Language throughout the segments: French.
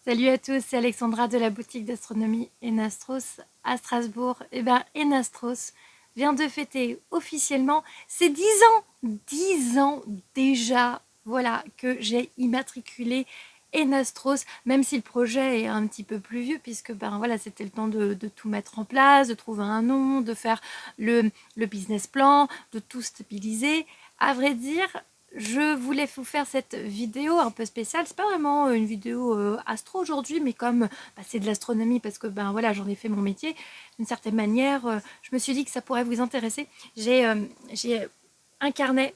Salut à tous, c'est Alexandra de la boutique d'astronomie Enastros à Strasbourg. Et bien, Enastros vient de fêter officiellement ses 10 ans. 10 ans déjà, voilà, que j'ai immatriculé Enastros, même si le projet est un petit peu plus vieux, puisque ben voilà, c'était le temps de tout mettre en place, de trouver un nom, de faire le business plan, de tout stabiliser. À vrai dire, je voulais vous faire cette vidéo un peu spéciale. C'est pas vraiment une vidéo astro aujourd'hui, mais comme bah, c'est de l'astronomie, parce que ben voilà, j'en ai fait mon métier d'une certaine manière, je me suis dit que ça pourrait vous intéresser. J'ai un carnet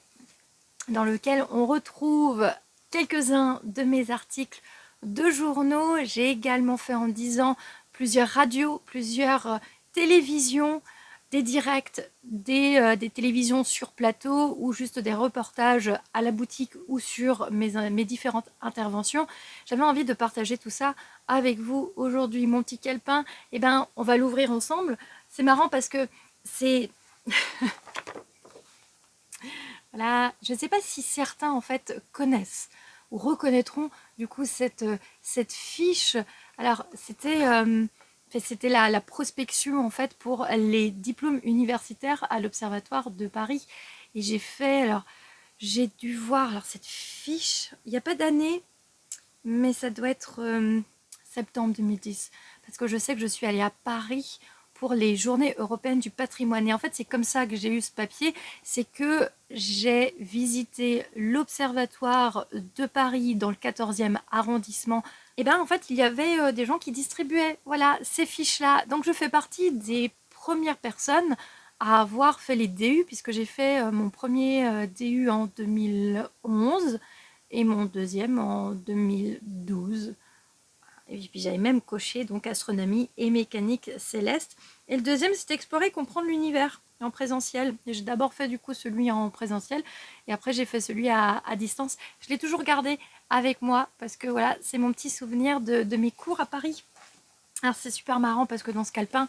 dans lequel on retrouve quelques-uns de mes articles de journaux. J'ai également fait en 10 ans plusieurs radios, plusieurs télévisions, des directs, des télévisions sur plateau ou juste des reportages à la boutique ou sur mes différentes interventions. J'avais envie de partager tout ça avec vous aujourd'hui. Mon petit calepin, eh ben, on va l'ouvrir ensemble. C'est marrant parce que c'est... Voilà, je ne sais pas si certains en fait connaissent ou reconnaîtront du coup cette fiche. Alors c'était la prospection en fait pour les diplômes universitaires à l'Observatoire de Paris. Et j'ai dû voir alors cette fiche, il n'y a pas d'année, mais ça doit être septembre 2010. Parce que je sais que je suis allée à Paris pour les journées européennes du patrimoine. Et en fait, c'est comme ça que j'ai eu ce papier. C'est que j'ai visité l'Observatoire de Paris dans le 14e arrondissement. Et bien, en fait, il y avait des gens qui distribuaient voilà, ces fiches-là. Donc, je fais partie des premières personnes à avoir fait les DU, puisque j'ai fait mon premier DU en 2011 et mon deuxième en 2012. Et puis j'avais même coché donc astronomie et mécanique céleste. Et le deuxième, c'était explorer et comprendre l'univers en présentiel. Et j'ai d'abord fait du coup celui en présentiel et après j'ai fait celui à distance. Je l'ai toujours gardé avec moi parce que voilà, c'est mon petit souvenir de mes cours à Paris. Alors c'est super marrant parce que dans ce calepin,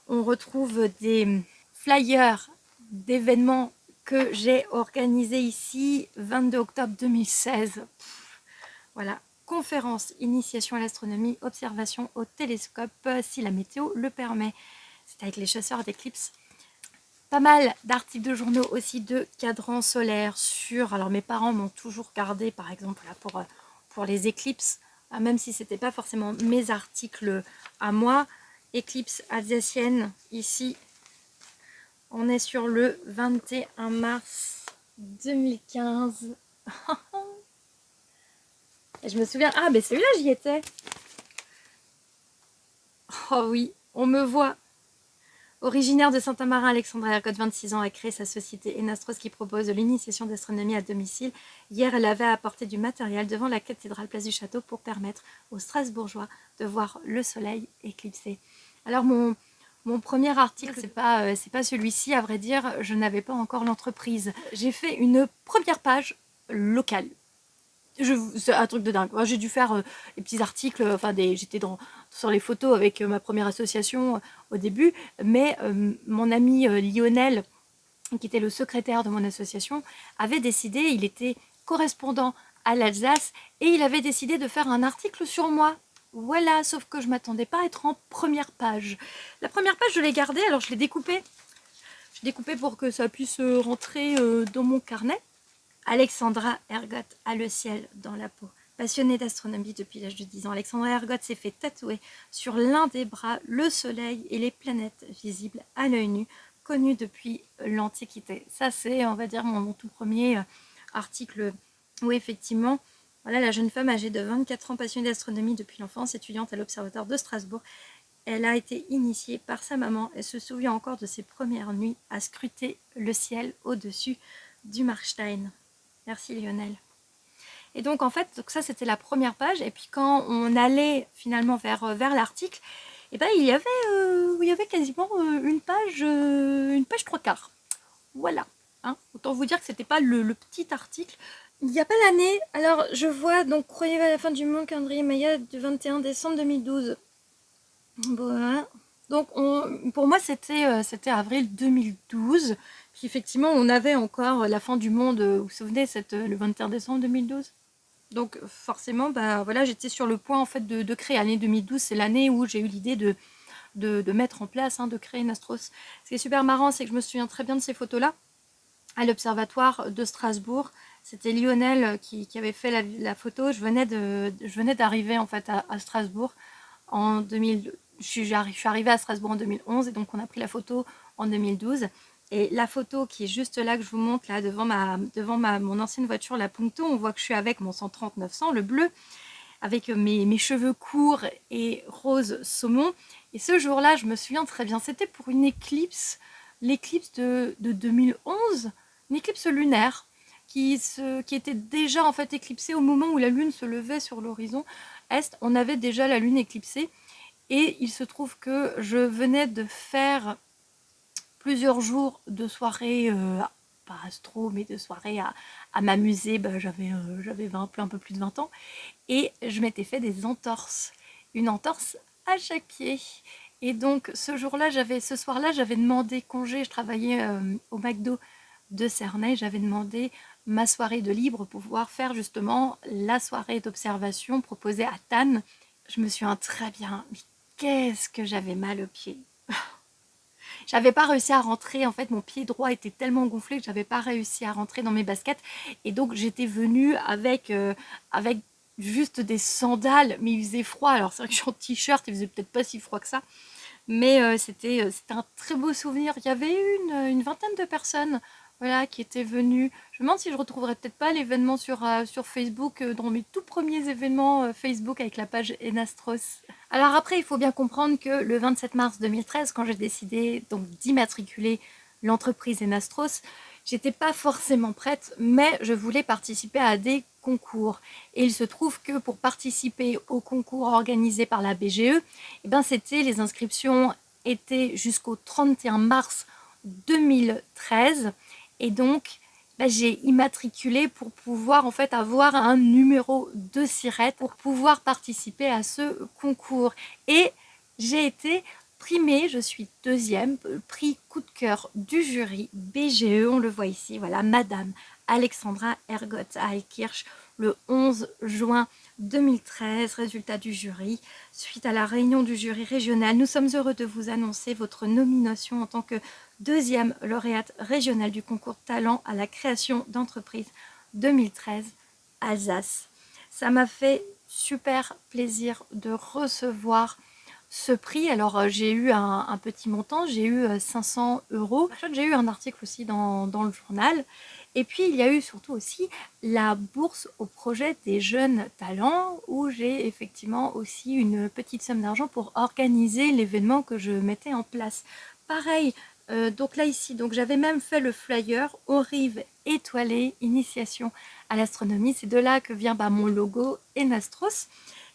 on retrouve des flyers d'événements que j'ai organisés ici 22 octobre 2016. Voilà, conférence, initiation à l'astronomie, observation au télescope, si la météo le permet. C'est avec les chasseurs d'éclipses. Pas mal d'articles de journaux aussi de cadrans solaires sur... Alors mes parents m'ont toujours gardé par exemple là, pour les éclipses, même si c'était pas forcément mes articles à moi. Éclipse alsacienne, ici on est sur le 21 mars 2015. Et je me souviens, ah mais celui-là j'y étais. Oh oui, on me voit. Originaire de Saint-Amarin, Alexandra Ergotte, 26 ans, a créé sa société Enastros qui propose de l'initiation d'astronomie à domicile. Hier, elle avait apporté du matériel devant la cathédrale place du Château pour permettre aux Strasbourgeois de voir le soleil éclipsé. Alors mon premier article, c'est pas celui-ci, à vrai dire, je n'avais pas encore l'entreprise. J'ai fait une première page locale. C'est un truc de dingue. J'ai dû faire des petits articles, j'étais sur les photos avec ma première association au début, mais mon ami Lionel, qui était le secrétaire de mon association, avait décidé, il était correspondant à l'Alsace, et il avait décidé de faire un article sur moi. Voilà, sauf que je m'attendais pas à être en première page. La première page, je l'ai gardée, alors je l'ai découpée. Je l'ai découpée pour que ça puisse rentrer dans mon carnet. Alexandra Ergotte a le ciel dans la peau. Passionnée d'astronomie depuis l'âge de 10 ans, Alexandra Ergotte s'est fait tatouer sur l'un des bras le soleil et les planètes visibles à l'œil nu, connues depuis l'Antiquité. Ça, c'est, on va dire, mon tout premier article où effectivement, voilà, la jeune femme âgée de 24 ans, passionnée d'astronomie depuis l'enfance, étudiante à l'Observatoire de Strasbourg, elle a été initiée par sa maman. Elle se souvient encore de ses premières nuits à scruter le ciel au-dessus du Marstein. Merci Lionel. Et donc en fait, donc ça c'était la première page. Et puis quand on allait finalement vers l'article, et ben, il y avait quasiment une page trois quarts. Voilà. Hein, autant vous dire que c'était pas le petit article. Il n'y a pas l'année. Alors je vois donc croyez à la fin du monde calendrier Maya du 21 décembre 2012. Voilà. Donc pour moi c'était avril 2012. Puis effectivement on avait encore la fin du monde, vous vous souvenez, le 21 décembre 2012. Donc forcément, bah voilà, j'étais sur le point en fait de créer. L'année 2012, c'est l'année où j'ai eu l'idée de mettre en place, de créer Nastros. Ce qui est super marrant, c'est que je me souviens très bien de ces photos-là à l'Observatoire de Strasbourg. C'était Lionel qui avait fait la photo. Je venais d'arriver en fait à Strasbourg en 2000. Je suis arrivée à Strasbourg en 2011 et donc on a pris la photo en 2012. Et la photo qui est juste là, que je vous montre, là, devant mon ancienne voiture, la Punto, on voit que je suis avec mon 130-900, le bleu, avec mes cheveux courts et rose saumon. Et ce jour-là, je me souviens très bien, c'était pour une éclipse, l'éclipse de 2011, une éclipse lunaire qui était déjà en fait éclipsée au moment où la lune se levait sur l'horizon est. On avait déjà la lune éclipsée et il se trouve que je venais de faire plusieurs jours de soirée, pas astro, mais de soirée à m'amuser. Bah, j'avais un peu plus de 20 ans et je m'étais fait des entorses, une entorse à chaque pied. Et donc ce soir-là, j'avais demandé congé. Je travaillais au McDo de Cernay. J'avais demandé ma soirée de libre pour pouvoir faire justement la soirée d'observation proposée à Tannes. Je me souviens très bien, mais qu'est-ce que j'avais mal aux pieds. J'avais pas réussi à rentrer, en fait mon pied droit était tellement gonflé que j'avais pas réussi à rentrer dans mes baskets et donc j'étais venue avec juste des sandales, mais il faisait froid. Alors c'est vrai que je suis en t-shirt, il faisait peut-être pas si froid que ça, mais c'était un très beau souvenir. Il y avait une vingtaine de personnes, voilà, qui étaient venues. Je me demande si je retrouverai peut-être pas l'événement sur Facebook, dans mes tout premiers événements Facebook avec la page Enastros. Alors après, il faut bien comprendre que le 27 mars 2013, quand j'ai décidé donc d'immatriculer l'entreprise Enastros, j'étais pas forcément prête, mais je voulais participer à des concours. Et il se trouve que pour participer au concours organisé par la BGE, eh ben les inscriptions étaient jusqu'au 31 mars 2013. Et donc, j'ai immatriculé pour pouvoir en fait avoir un numéro de SIRET pour pouvoir participer à ce concours. Et j'ai été primée, je suis deuxième, prix coup de cœur du jury BGE, on le voit ici, voilà, Madame Alexandra Ergoth-Alkirch, le 11 juin 2013, résultat du jury. Suite à la réunion du jury régional, nous sommes heureux de vous annoncer votre nomination en tant que deuxième lauréate régionale du concours talent à la création d'entreprise 2013 Alsace. Ça m'a fait super plaisir de recevoir ce prix. Alors j'ai eu un petit montant, j'ai eu 500 €. J'ai eu un article aussi dans le journal. Et puis il y a eu surtout aussi la bourse au projet des jeunes talents où j'ai effectivement aussi une petite somme d'argent pour organiser l'événement que je mettais en place. Pareil, donc là ici, donc j'avais même fait le flyer aux rives étoilées, initiation à l'astronomie. C'est de là que vient mon logo Enastros.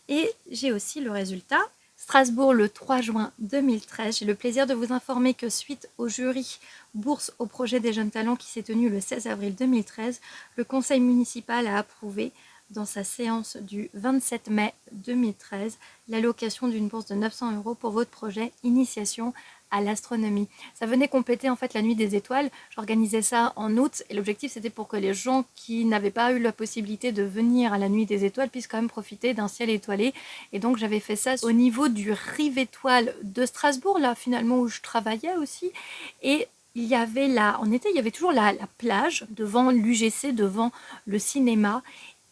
Et j'ai aussi le résultat. Strasbourg le 3 juin 2013. J'ai le plaisir de vous informer que suite au jury Bourse au projet des jeunes talents qui s'est tenu le 16 avril 2013, le conseil municipal a approuvé dans sa séance du 27 mai 2013 l'allocation d'une bourse de 900 € pour votre projet Initiation à l'astronomie. Ça venait compléter en fait la nuit des étoiles. J'organisais ça en août et l'objectif c'était pour que les gens qui n'avaient pas eu la possibilité de venir à la nuit des étoiles puissent quand même profiter d'un ciel étoilé. Et donc j'avais fait ça au niveau du Rive Étoile de Strasbourg, là finalement où je travaillais aussi. Et il y avait en été, il y avait toujours la plage devant l'UGC, devant le cinéma.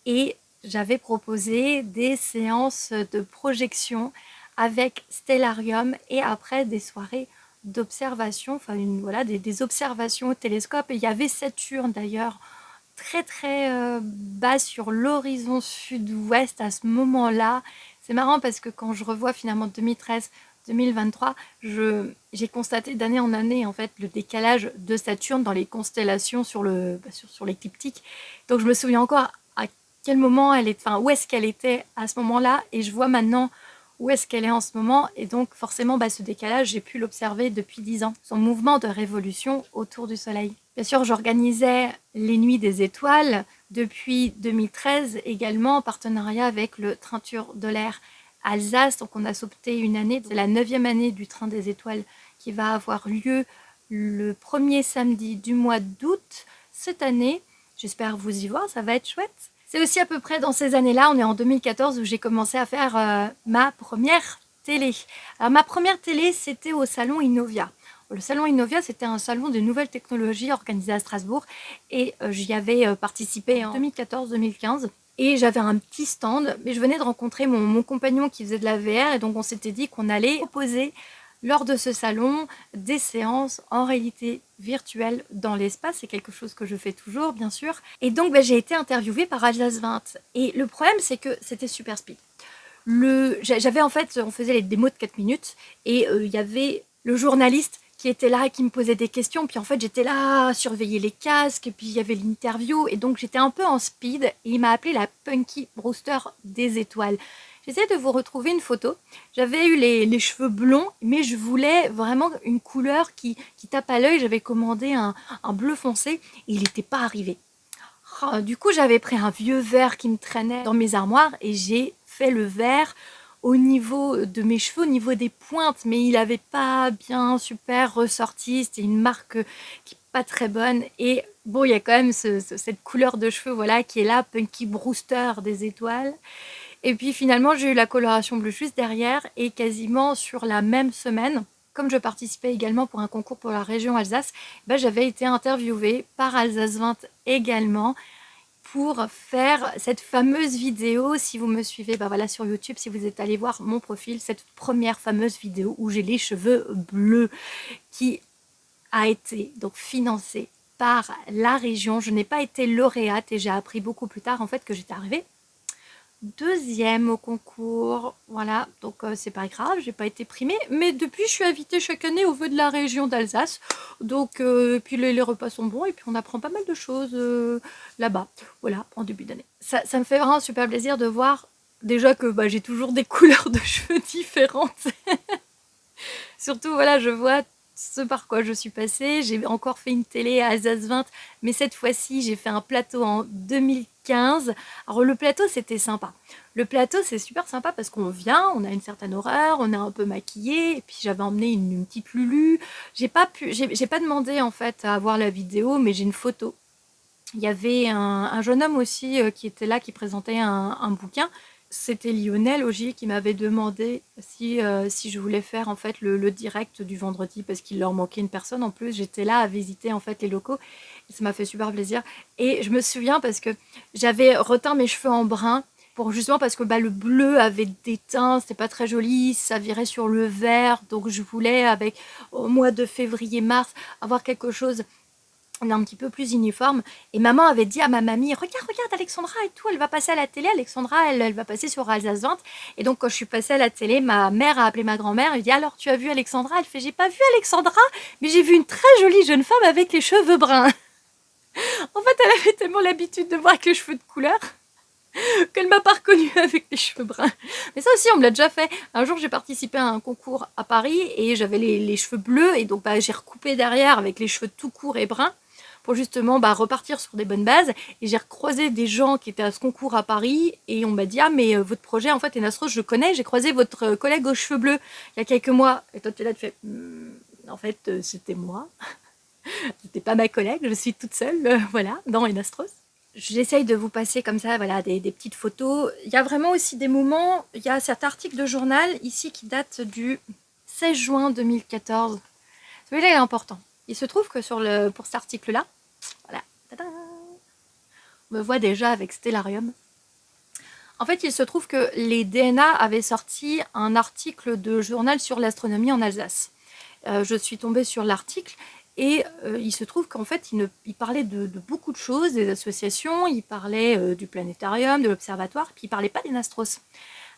Et j'avais proposé des séances de projection avec stellarium et après des soirées d'observation, enfin voilà, des observations au télescope. Et il y avait Saturne d'ailleurs très très bas sur l'horizon sud-ouest à ce moment-là. C'est marrant parce que quand je revois finalement 2013-2023, j'ai constaté d'année en année en fait le décalage de Saturne dans les constellations sur l'écliptique. Donc je me souviens encore à quel moment elle est, enfin où est-ce qu'elle était à ce moment-là, et je vois maintenant où est-ce qu'elle est en ce moment. Et donc forcément ce décalage, j'ai pu l'observer depuis 10 ans, son mouvement de révolution autour du Soleil. Bien sûr, j'organisais les Nuits des Étoiles depuis 2013, également en partenariat avec le Trainture de l'air Alsace. Donc on a sauté une année, c'est la 9e année du Train des Étoiles qui va avoir lieu le premier samedi du mois d'août cette année. J'espère vous y voir, ça va être chouette. C'est aussi à peu près dans ces années-là, on est en 2014, où j'ai commencé à faire ma première télé. Alors ma première télé, c'était au salon Innovia. Le salon Innovia, c'était un salon des nouvelles technologies organisé à Strasbourg et j'y avais participé en 2014-2015. Et j'avais un petit stand, mais je venais de rencontrer mon compagnon qui faisait de la VR et donc on s'était dit qu'on allait proposer lors de ce salon des séances en réalité virtuelle dans l'espace. C'est quelque chose que je fais toujours, bien sûr. Et donc j'ai été interviewée par Alsace 20. Et le problème, c'est que c'était super speed. J'avais en fait, on faisait les démos de 4 minutes et il y avait le journaliste qui était là et qui me posait des questions, puis en fait j'étais là à surveiller les casques, et puis il y avait l'interview, et donc j'étais un peu en speed, et il m'a appelé la Punky Brewster des étoiles. J'essaie de vous retrouver une photo. J'avais eu les cheveux blonds, mais je voulais vraiment une couleur qui tape à l'œil. J'avais commandé un bleu foncé, et il n'était pas arrivé. Du coup, j'avais pris un vieux verre qui me traînait dans mes armoires, et j'ai fait le verre au niveau de mes cheveux, au niveau des pointes, mais il n'avait pas bien super ressorti. C'était une marque qui n'est pas très bonne. Et bon, il y a quand même cette couleur de cheveux, voilà, qui est là, Punky Brewster des étoiles. Et puis finalement, j'ai eu la coloration bleu juste derrière, et quasiment sur la même semaine, comme je participais également pour un concours pour la région Alsace, j'avais été interviewée par Alsace 20 également, pour faire cette fameuse vidéo. Si vous me suivez voilà, sur YouTube, si vous êtes allé voir mon profil, cette première fameuse vidéo où j'ai les cheveux bleus, qui a été donc financée par la région. Je n'ai pas été lauréate et j'ai appris beaucoup plus tard en fait que j'étais arrivée deuxième au concours, voilà, donc c'est pas grave, j'ai pas été primée, mais depuis je suis invitée chaque année au vœu de la région d'Alsace, donc puis les repas sont bons et puis on apprend pas mal de choses là-bas, voilà, en début d'année. Ça me fait vraiment super plaisir de voir déjà que j'ai toujours des couleurs de cheveux différentes. Surtout, voilà, je vois ce par quoi je suis passée. J'ai encore fait une télé à Alsace 20, mais cette fois-ci, j'ai fait un plateau en 2015. Alors, le plateau, c'était sympa. Le plateau, c'est super sympa parce qu'on vient, on a une certaine horaire, on est un peu maquillé, et puis j'avais emmené une petite Lulu. J'ai pas demandé, en fait, à avoir la vidéo, mais j'ai une photo. Il y avait un jeune homme aussi qui était là, qui présentait un bouquin. C'était Lionel Augier qui m'avait demandé si je voulais faire en fait le direct du vendredi parce qu'il leur manquait une personne. En plus, j'étais là à visiter en fait les locaux et ça m'a fait super plaisir. Et je me souviens parce que j'avais reteint mes cheveux en brun pour justement parce que le bleu avait déteint, c'était pas très joli, ça virait sur le vert. Donc je voulais avec au mois de février-mars avoir quelque chose un petit peu plus uniforme, et maman avait dit à ma mamie, regarde Alexandra et tout, elle va passer à la télé, Alexandra elle va passer sur Alsace 20. Et donc quand je suis passée à la télé, ma mère a appelé ma grand-mère, elle dit alors tu as vu Alexandra? Elle fait j'ai pas vu Alexandra, mais j'ai vu une très jolie jeune femme avec les cheveux bruns. En fait elle avait tellement l'habitude de voir avec les cheveux de couleur qu'elle m'a pas reconnue avec les cheveux bruns. Mais ça aussi on me l'a déjà fait. Un jour j'ai participé à un concours à Paris et j'avais les cheveux bleus, et donc j'ai recoupé derrière avec les cheveux tout courts et bruns pour justement repartir sur des bonnes bases. Et j'ai recroisé des gens qui étaient à ce concours à Paris et on m'a dit ah mais votre projet en fait Enastros je connais, j'ai croisé votre collègue aux cheveux bleus il y a quelques mois. Et toi tu es là, tu fais en fait c'était moi. C'était pas ma collègue, je suis toute seule voilà dans Enastros. J'essaye de vous passer comme ça voilà, des petites photos. Il y a vraiment aussi des moments, il y a cet article de journal ici qui date du 16 juin 2014. Celui-là il est important. Il se trouve que pour cet article-là, voilà, tadam, on me voit déjà avec Stellarium. En fait, il se trouve que les DNA avaient sorti un article de journal sur l'astronomie en Alsace. Je suis tombée sur l'article et il se trouve qu'en fait, il parlait de beaucoup de choses, des associations, il parlait du planétarium, de l'observatoire, puis il parlait pas d'Enastros.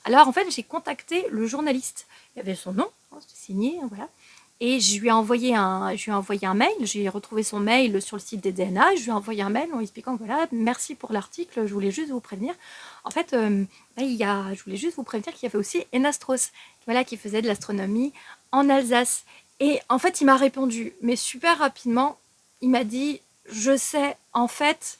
Alors en fait, j'ai contacté le journaliste. Il y avait son nom, c'était signé, voilà. Et je lui ai envoyé un mail, j'ai retrouvé son mail sur le site des DNA, et je lui ai envoyé un mail en lui expliquant voilà, merci pour l'article, je voulais juste vous prévenir. En fait, je voulais juste vous prévenir qu'il y avait aussi Enastros, voilà, qui faisait de l'astronomie en Alsace. Et en fait, il m'a répondu, mais super rapidement, il m'a dit, je sais, en fait,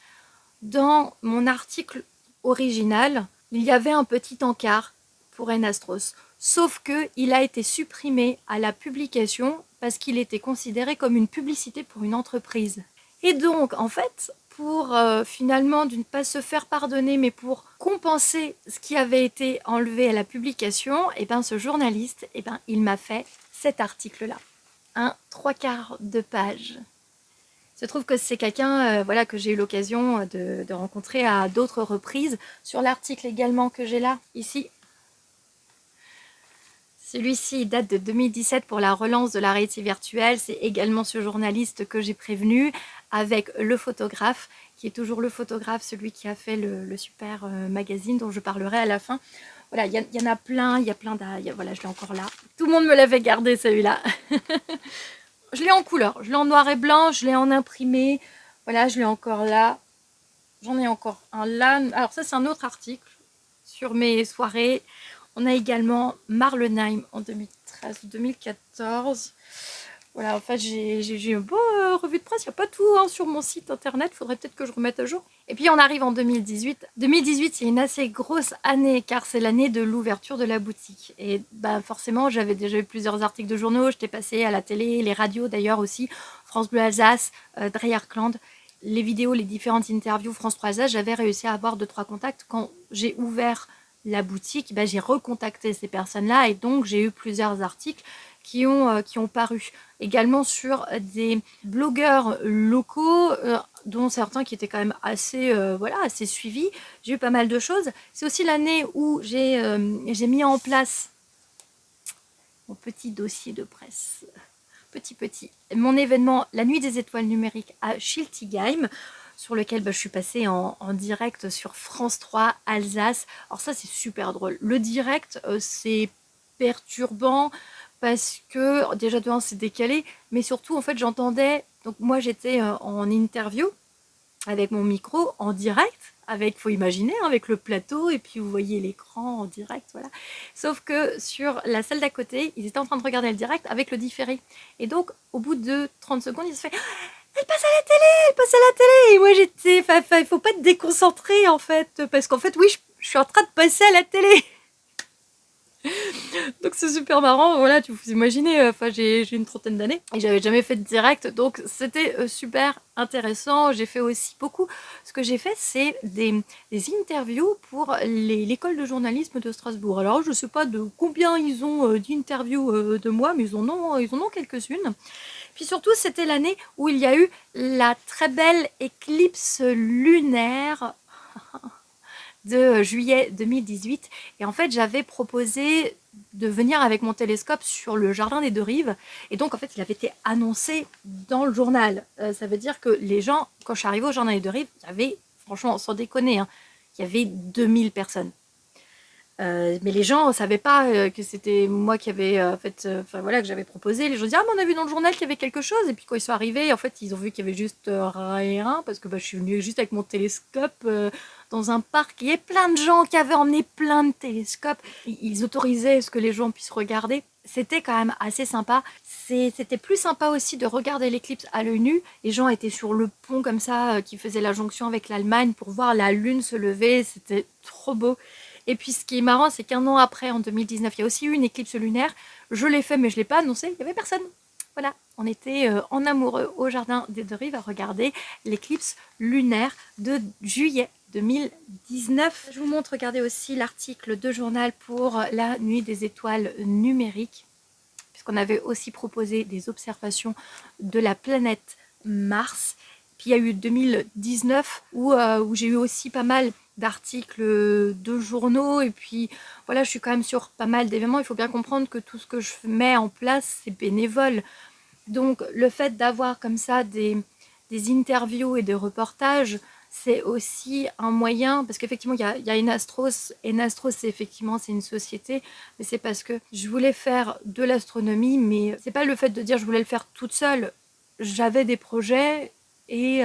dans mon article original, il y avait un petit encart pour Enastros. Sauf qu'il a été supprimé à la publication parce qu'il était considéré comme une publicité pour une entreprise. Et donc, en fait, pour finalement de ne pas se faire pardonner, mais pour compenser ce qui avait été enlevé à la publication, et ben ce journaliste, et ben il m'a fait cet article-là, un 3/4 de page. Il se trouve que c'est quelqu'un voilà, que j'ai eu l'occasion de rencontrer à d'autres reprises. Sur l'article également que j'ai là, ici, celui-ci date de 2017 pour la relance de la réalité virtuelle. C'est également ce journaliste que j'ai prévenu avec le photographe, qui est toujours le photographe, celui qui a fait le super magazine dont je parlerai à la fin. Voilà, il y en a plein, il y a plein d'âges. Voilà, je l'ai encore là. Tout le monde me l'avait gardé celui-là. Je l'ai en couleur, je l'ai en noir et blanc, je l'ai en imprimé. Voilà, je l'ai encore là. J'en ai encore un là. Alors ça, c'est un autre article sur mes soirées. On a également Marlenheim en 2013-2014. Voilà, en fait, j'ai une bonne revue de presse. Il n'y a pas tout sur mon site internet. Il faudrait peut-être que je remette à jour. Et puis, on arrive en 2018. 2018, c'est une assez grosse année, car c'est l'année de l'ouverture de la boutique. Et bah, forcément, j'avais déjà eu plusieurs articles de journaux. J'étais passée à la télé, les radios d'ailleurs aussi. France Bleu Alsace, Dreyeckland. Les vidéos, les différentes interviews France 3 Alsace, j'avais réussi à avoir 2-3 contacts. Quand j'ai ouvert la boutique, bah, j'ai recontacté ces personnes-là et donc j'ai eu plusieurs articles qui ont paru. Également sur des blogueurs locaux, dont certains qui étaient quand même assez, voilà, assez suivis. J'ai eu pas mal de choses. C'est aussi l'année où j'ai mis en place mon petit dossier de presse. Petit. Mon événement, la nuit des étoiles numériques à Schiltigheim, sur lequel je suis passée en direct sur France 3 Alsace. Alors ça, c'est super drôle. Le direct, c'est perturbant parce que déjà de 1, c'est décalé, mais surtout, en fait, j'entendais... Donc moi, j'étais en interview avec mon micro en direct, avec, faut imaginer, avec le plateau, et puis vous voyez l'écran en direct, voilà. Sauf que sur la salle d'à côté, ils étaient en train de regarder le direct avec le différé. Et donc, au bout de 30 secondes, ils se fait elle passe à la télé, elle passe à la télé. Et moi, j'étais, il faut pas être déconcentré, en fait, parce qu'en fait, oui, je suis en train de passer à la télé. Donc c'est super marrant, voilà, tu vous imaginez, enfin j'ai une trentaine d'années et j'avais jamais fait de direct, donc c'était super intéressant. J'ai fait aussi beaucoup, ce que j'ai fait c'est des interviews pour l'école de journalisme de Strasbourg. Alors je sais pas de combien ils ont d'interviews de moi, mais ils en ont quelques-unes. Puis surtout c'était l'année où il y a eu la très belle éclipse lunaire de juillet 2018 et en fait j'avais proposé de venir avec mon télescope sur le jardin des Deux Rives et donc en fait il avait été annoncé dans le journal. Ça veut dire que les gens, quand je suis arrivée au jardin des Deux Rives, il y avait, franchement sans déconner, hein, il y avait 2000 personnes. Mais les gens ne savaient pas que c'était moi qui avais voilà, que j'avais proposé. Les gens disaient ah mais on a vu dans le journal qu'il y avait quelque chose, et puis quand ils sont arrivés en fait ils ont vu qu'il y avait juste rien, parce que je suis venue juste avec mon télescope dans un parc. Il y avait plein de gens qui avaient emmené plein de télescopes, ils autorisaient ce que les gens puissent regarder. C'était quand même assez sympa. C'était plus sympa aussi de regarder l'éclipse à l'œil nu. Les gens étaient sur le pont comme ça qui faisait la jonction avec l'Allemagne pour voir la lune se lever. C'était trop beau. Et puis ce qui est marrant, c'est qu'un an après, en 2019, il y a aussi eu une éclipse lunaire. Je l'ai fait, mais je ne l'ai pas annoncé. Il n'y avait personne. Voilà, on était en amoureux au jardin des Deux Rives à regarder l'éclipse lunaire de juillet 2019. Je vous montre, regardez aussi l'article de journal pour la nuit des étoiles numériques, puisqu'on avait aussi proposé des observations de la planète Mars. Puis il y a eu 2019 où j'ai eu aussi pas mal d'articles de journaux, et puis voilà, je suis quand même sur pas mal d'événements. Il faut bien comprendre que tout ce que je mets en place, c'est bénévole. Donc le fait d'avoir comme ça des interviews et des reportages, c'est aussi un moyen, parce qu'effectivement il y a Enastros. Enastros, c'est effectivement c'est une société, mais c'est parce que je voulais faire de l'astronomie, mais c'est pas le fait de dire je voulais le faire toute seule. J'avais des projets et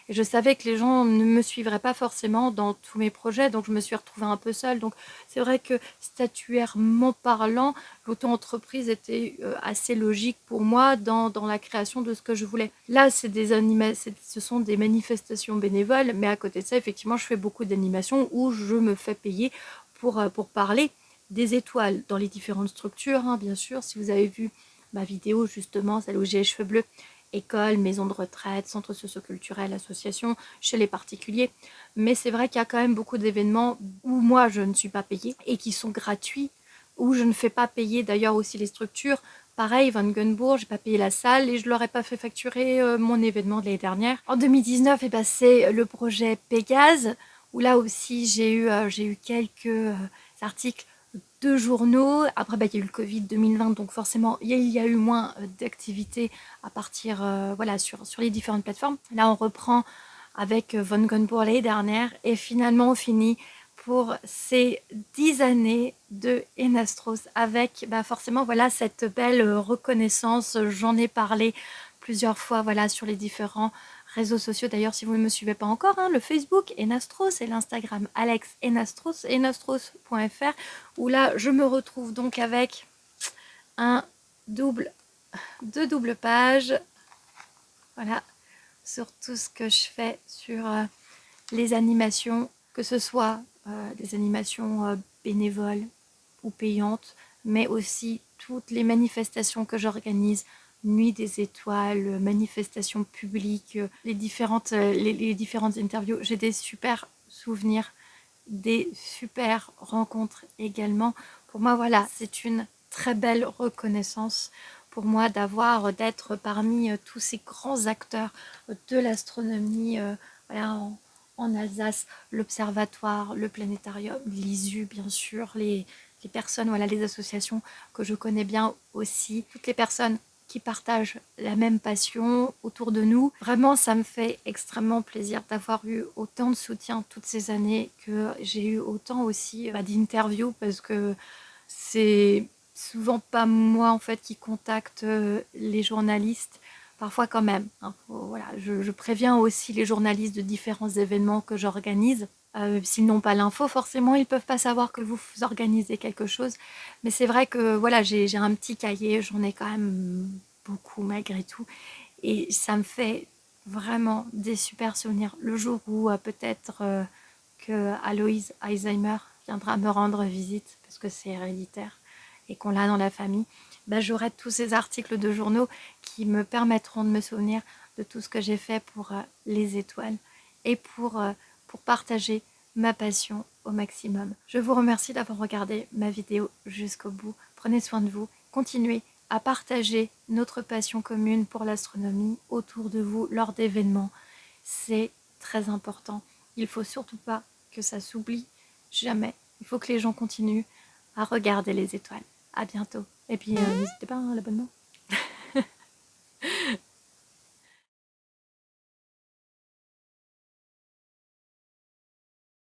je savais que les gens ne me suivraient pas forcément dans tous mes projets, donc je me suis retrouvée un peu seule. Donc c'est vrai que statuairement parlant, l'auto-entreprise était assez logique pour moi dans la création de ce que je voulais. Là, ce sont des manifestations bénévoles, mais à côté de ça, effectivement, je fais beaucoup d'animations où je me fais payer pour parler des étoiles dans les différentes structures, hein, bien sûr. Si vous avez vu ma vidéo, justement, celle où j'ai les cheveux bleus, écoles, maisons de retraite, centres socioculturels, associations, chez les particuliers. Mais c'est vrai qu'il y a quand même beaucoup d'événements où moi je ne suis pas payée et qui sont gratuits, où je ne fais pas payer d'ailleurs aussi les structures. Pareil, Van Gunbourg, j'ai pas payé la salle et je leur ai pas fait facturer mon événement de l'année dernière. En 2019, eh ben, c'est le projet Pégase, où là aussi j'ai eu quelques articles de journaux. Après, bah, il y a eu le Covid 2020, donc forcément, il y a eu moins d'activités à partir voilà, sur les différentes plateformes. Là, on reprend avec Von Gunbourg l'année dernière et finalement, on finit pour ces 10 années de Enastros avec bah, forcément voilà, cette belle reconnaissance. J'en ai parlé plusieurs fois voilà, sur les différents réseaux sociaux. D'ailleurs, si vous ne me suivez pas encore, hein, le Facebook Enastros et l'Instagram Alex Enastros, enastros.fr, où là, je me retrouve donc avec deux doubles pages, voilà, sur tout ce que je fais sur les animations, que ce soit des animations bénévoles ou payantes, mais aussi toutes les manifestations que j'organise, Nuit des étoiles, manifestations publiques, les différentes interviews. J'ai des super souvenirs, des super rencontres également. Pour moi, voilà, c'est une très belle reconnaissance pour moi d'être parmi tous ces grands acteurs de l'astronomie voilà, en Alsace, l'observatoire, le planétarium, l'ISU bien sûr, les personnes, voilà, les associations que je connais bien aussi, toutes les personnes qui partagent la même passion autour de nous. Vraiment, ça me fait extrêmement plaisir d'avoir eu autant de soutien toutes ces années, que j'ai eu autant aussi d'interviews, parce que c'est souvent pas moi en fait qui contacte les journalistes. Parfois quand même, hein. Voilà, je préviens aussi les journalistes de différents événements que j'organise. S'ils n'ont pas l'info, forcément, ils peuvent pas savoir que vous organisez quelque chose. Mais c'est vrai que voilà, j'ai un petit cahier, j'en ai quand même beaucoup malgré tout. Et ça me fait vraiment des super souvenirs. Le jour où peut-être que Aloïse Alzheimer viendra me rendre visite, parce que c'est héréditaire et qu'on l'a dans la famille, ben, j'aurai tous ces articles de journaux qui me permettront de me souvenir de tout ce que j'ai fait pour les étoiles et pour partager ma passion au maximum. Je vous remercie d'avoir regardé ma vidéo jusqu'au bout. Prenez soin de vous, continuez à partager notre passion commune pour l'astronomie autour de vous lors d'événements. C'est très important. Il ne faut surtout pas que ça s'oublie, jamais. Il faut que les gens continuent à regarder les étoiles. À bientôt. Et puis n'hésitez pas à l'abonnement.